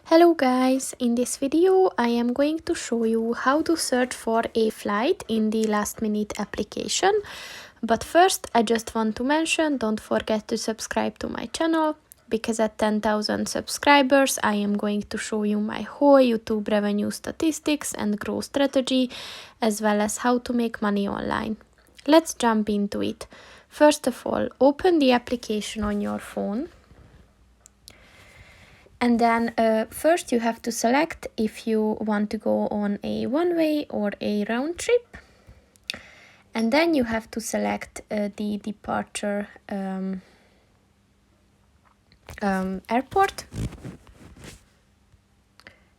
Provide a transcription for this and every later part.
Hello guys, in this video I am going to show you how to search for a flight in the last minute application. But first I just want to mention, don't forget to subscribe to my channel, because at 10,000 subscribers I am going to show you my whole YouTube revenue statistics and growth strategy, as well as how to make money online. Let's jump into it. First of all, open the application on your phone. And then first you have to select if you want to go on a one-way or a round trip. And then you have to select the departure airport.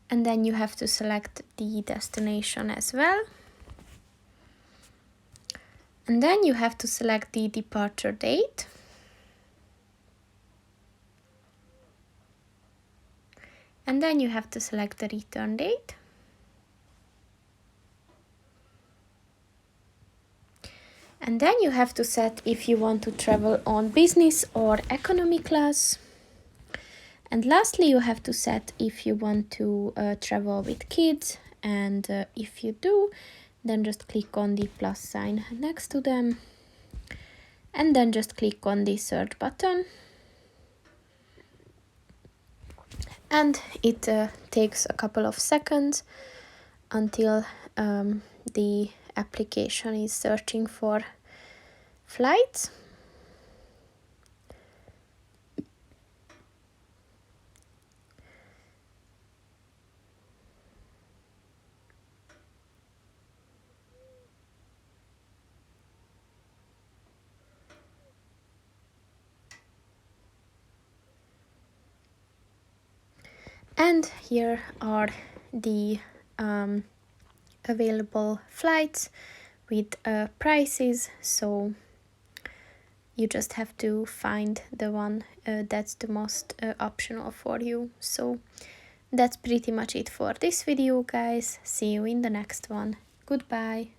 And then you have to select the destination as well. And then you have to select the departure date. And then you have to select the return date. And then you have to set if you want to travel on business or economy class. And lastly, you have to set if you want to travel with kids. And if you do, then just click on the plus sign next to them. And then just click on the search button. And it takes a couple of seconds until the application is searching for flights. And here are the available flights with prices, so you just have to find the one that's the most optional for you. So that's pretty much it for this video, guys. See you in the next one. Goodbye.